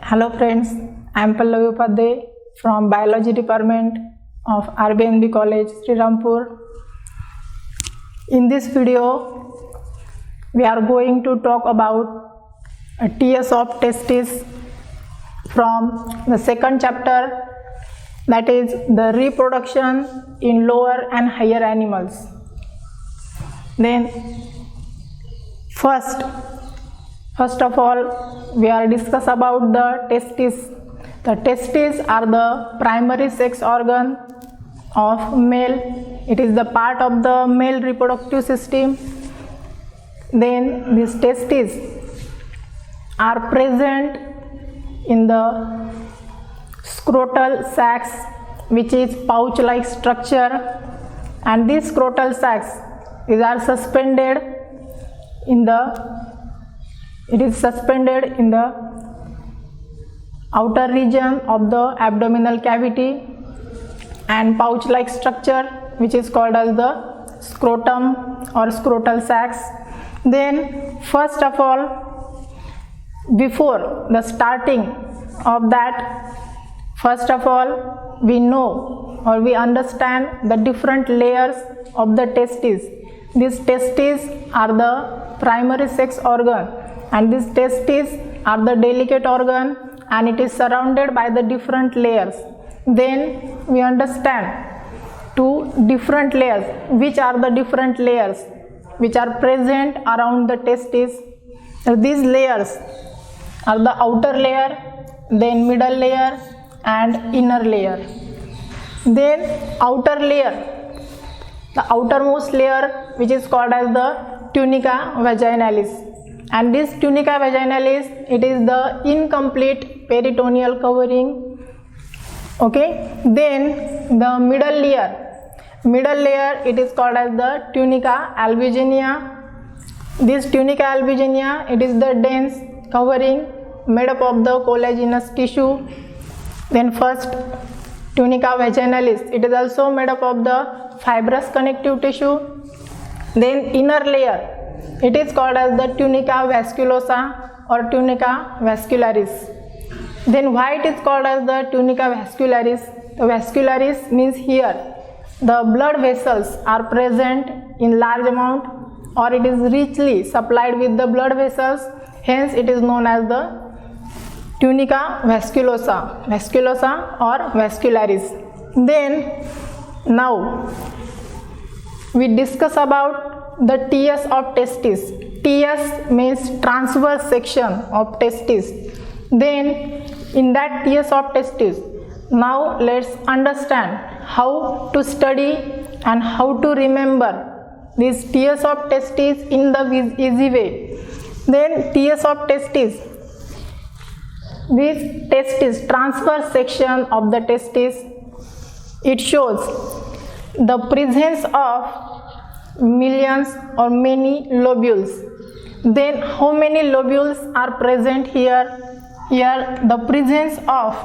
Hello friends, I am Pallavi Upadhyay from Biology Department of RBNB College, Srirampur. In this video, we are going to talk about TS of testis from the second chapter, that is the reproduction in lower and higher animals. Then First of all, we are discuss about the testes. The testes are the primary sex organ of male. It is the part of the male reproductive system. Then these testes are present in the scrotal sacs, which is pouch-like structure, and these scrotal sacs are suspended in the outer region of the abdominal cavity and pouch-like structure, which is called as the scrotum or scrotal sacs. Then first of all, before the starting of that, first of all we know or we understand the different layers of the testes. These testes are the primary sex organ, and these testes are the delicate organ, and it is surrounded by the different layers. Then we understand two different layers. Which are the different layers which are present around the testes? These layers are the outer layer, then middle layer and inner layer. Then outer layer, the outermost layer, which is called as the tunica vaginalis, and this tunica vaginalis, it is the incomplete peritoneal covering. Okay, then the middle layer, it is called as the tunica albuginea. This tunica albuginea, it is the dense covering made up of the collagenous tissue. Then first tunica vaginalis, it is also made up of the fibrous connective tissue. Then inner layer, it is called as the tunica vasculosa or tunica vascularis. Then why it is called as the tunica vascularis? The vascularis means here the blood vessels are present in large amount, or it is richly supplied with the blood vessels, hence it is known as the tunica vasculosa or vascularis. Then now we discuss about the TS of testis. TS means transverse section of testis. Then in that TS of testis, now let's understand how to study and how to remember this TS of testis in the easy way. Then TS of testis, this testis, transverse section of the testis, it shows the presence of millions or many lobules. Then how many lobules are present here? Here the presence of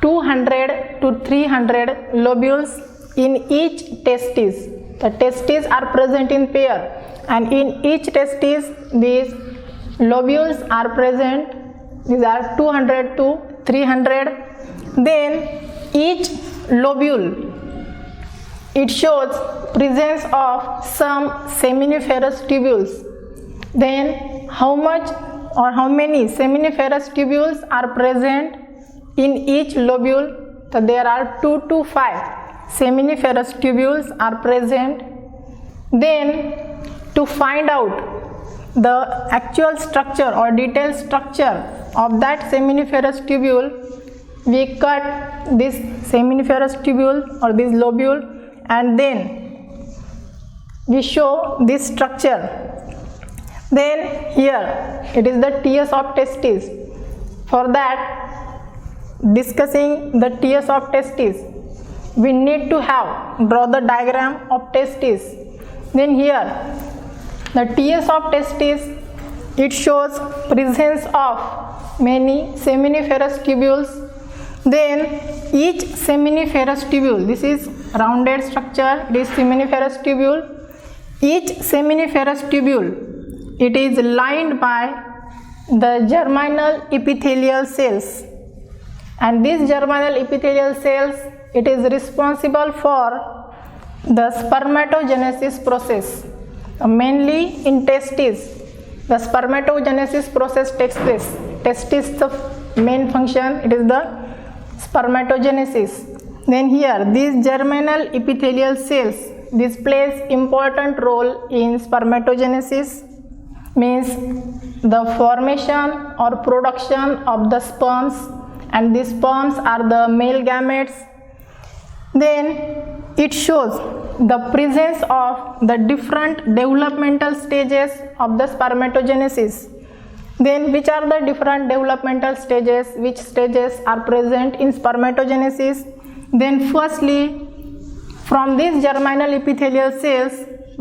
200 to 300 lobules in each testis. The testes are present in pair, and in each testis these lobules are present. These are 200 to 300. Then each lobule, it shows presence of some seminiferous tubules. Then how much or how many seminiferous tubules are present in each lobule? So there are 2 to 5 seminiferous tubules are present. Then to find out the actual structure or detailed structure of that seminiferous tubule, we cut this seminiferous tubule or this lobule, and then we show this structure. Then here it is the TS of testis. For that, discussing the TS of testis, we need to draw the diagram of testis. Then here the TS of testis, it shows presence of many seminiferous tubules. Then each seminiferous tubule, this is rounded structure, this seminiferous tubule, each seminiferous tubule, it is lined by the germinal epithelial cells, and these germinal epithelial cells, it is responsible for the spermatogenesis process. Mainly in testes, the spermatogenesis process takes place. Testis, the main function, it is the spermatogenesis. Then here, these germinal epithelial cells, this plays important role in spermatogenesis, means the formation or production of the sperms, and these sperms are the male gametes. Then it shows the presence of the different developmental stages of the spermatogenesis. Then which are the different developmental stages, which stages are present in spermatogenesis? Then firstly, from these germinal epithelial cells,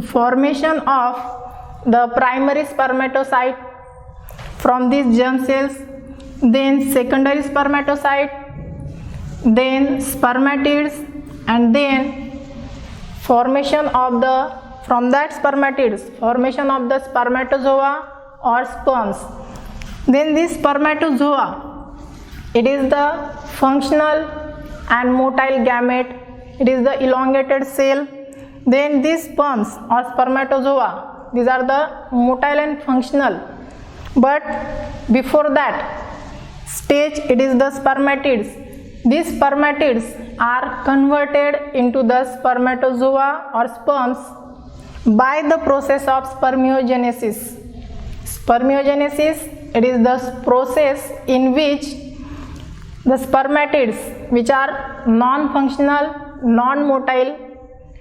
formation of the primary spermatocyte from these germ cells, then secondary spermatocyte, then spermatids, and then formation of the, from that spermatids, formation of the spermatozoa or sperms. Then this spermatozoa, it is the functional and motile gamete, it is the elongated cell. Then these sperms or spermatozoa, these are the motile and functional. But before that stage, it is the spermatids. These spermatids are converted into the spermatozoa or sperms by the process of spermiogenesis. Spermiogenesis, it is the process in which the spermatids, which are non-functional, non-motile,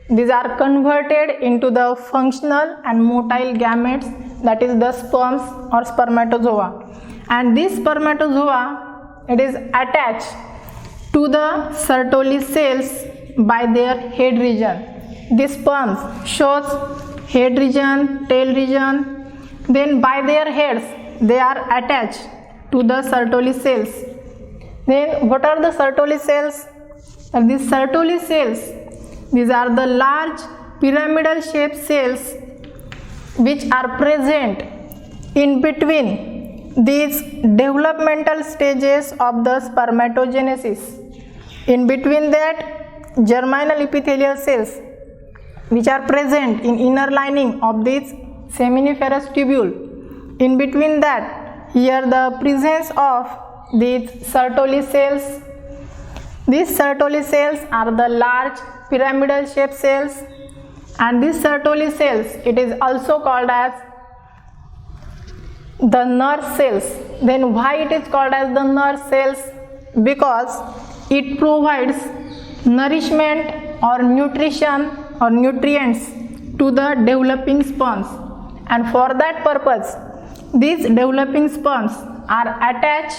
these are converted into the functional and motile gametes, that is the sperms or spermatozoa. And this spermatozoa, it is attached to the Sertoli cells by their head region. This sperms shows head region, tail region. Then by their heads, they are attached to the Sertoli cells. Then what are the Sertoli cells? These Sertoli cells, these are the large pyramidal shaped cells which are present in between these developmental stages of the spermatogenesis. In between that, germinal epithelial cells which are present in inner lining of this seminiferous tubule. In between that, here the presence of these Sertoli cells. These Sertoli cells are the large pyramidal shaped cells, and these Sertoli cells, it is also called as the nerve cells. Then why it is called as the nerve cells? Because it provides nourishment or nutrition or nutrients to the developing sperms, and for that purpose these developing sperms are attached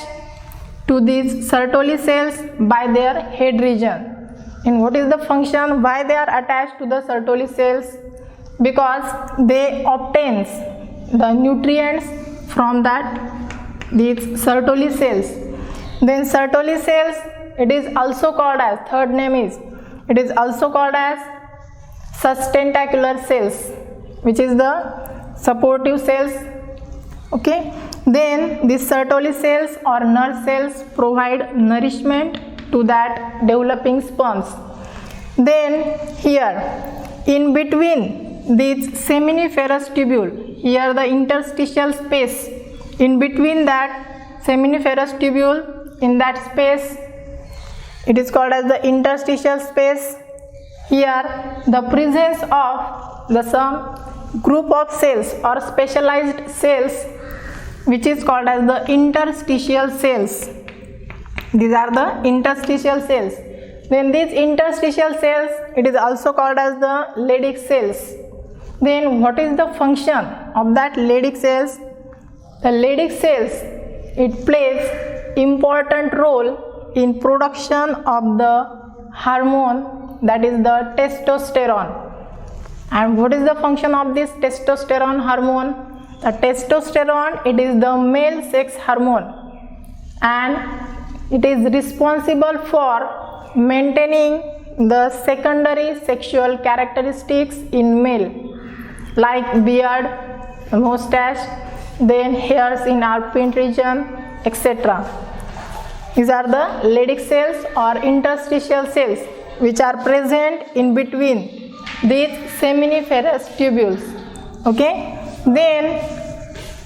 to these Sertoli cells by their head region. And what is the function? Why they are attached to the Sertoli cells? Because they obtains the nutrients from these Sertoli cells. Then Sertoli cells, it is also called as, third name is, it is also called as sustentacular cells, which is the supportive cells. Okay. Then these Sertoli cells or nerve cells provide nourishment to that developing sperms. Then here in between these seminiferous tubule, here the interstitial space, in between that seminiferous tubule, in that space, it is called as the interstitial space. Here the presence of the some group of cells or specialized cells which is called as the interstitial cells. These are the interstitial cells. Then these interstitial cells, it is also called as the Leydig cells. Then what is the function of that Leydig cells? The Leydig cells, it plays important role in production of the hormone, that is the testosterone. And what is the function of this testosterone hormone? The testosterone, it is the male sex hormone, and it is responsible for maintaining the secondary sexual characteristics in male, like beard, mustache. then hairs in armpit region, etc. These are the Leydig cells or interstitial cells which are present in between these seminiferous tubules. Okay, then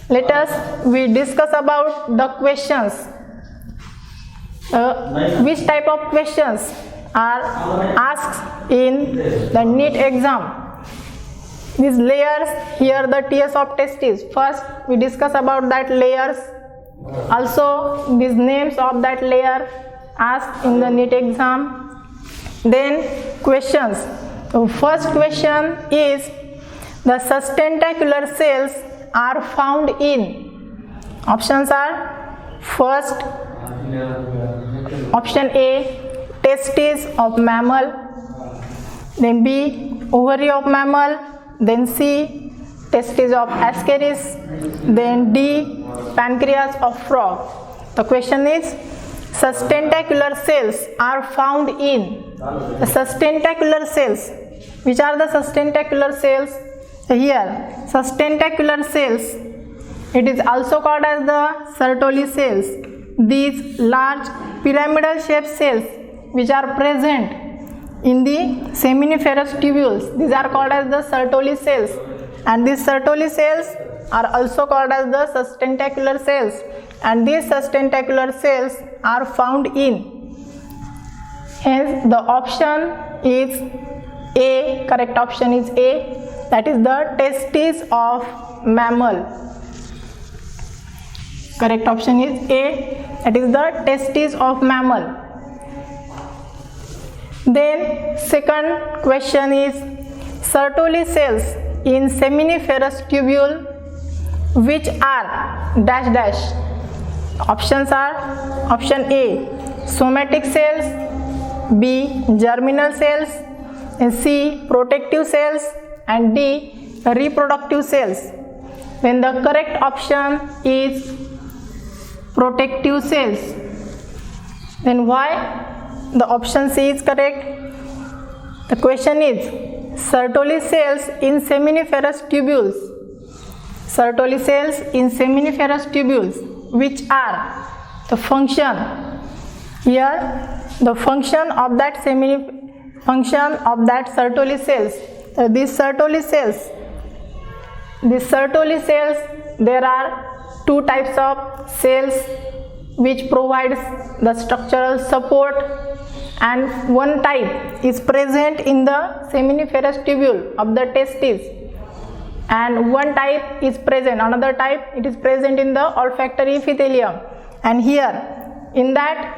let us we discuss about the questions. Which type of questions are asked in the NEET exam? These layers, here the tiers of testes. First we discuss about that layers. Also these names of that layer asked in the NEET exam. Then questions. The first question is, the sustentacular cells are found in. Options are, first option A, testes of mammal, then B, ovary of mammal, then C, testes of ascaris, then D, pancreas of frog. The question is, sustentacular cells are found in. The sustentacular cells. Which are the sustentacular cells? Here, sustentacular cells, it is also called as the Sertoli cells. These large pyramidal shaped cells which are present in the seminiferous tubules, these are called as the Sertoli cells, and these Sertoli cells are also called as the sustentacular cells, and these sustentacular cells are found in. Hence the option is A, correct option is A, that is the testes of mammal. Correct option is A, that is the testes of mammal. Then second question is, Sertoli cells in seminiferous tubule which are dash dash. Options are, option A, somatic cells, B, germinal cells, and C, protective cells, and D, reproductive cells. Then the correct option is protective cells. Then why the option C is correct? The question is, Sertoli cells in seminiferous tubules. Sertoli cells in seminiferous tubules which are the function. Here the function of that Sertoli cells. These Sertoli cells, there are two types of cells which provides the structural support, and one type is present in the seminiferous tubule of the testes, and one type is present, another type it is present in the olfactory epithelium. And here in that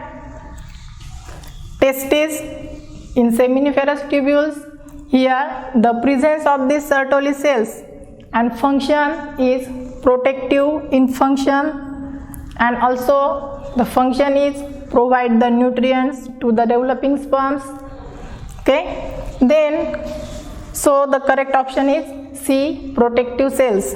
testes in seminiferous tubules, here the presence of these Sertoli cells and function is protective in function, and also the function is provide the nutrients to the developing sperms. Okay, then so the correct option is C, protective cells.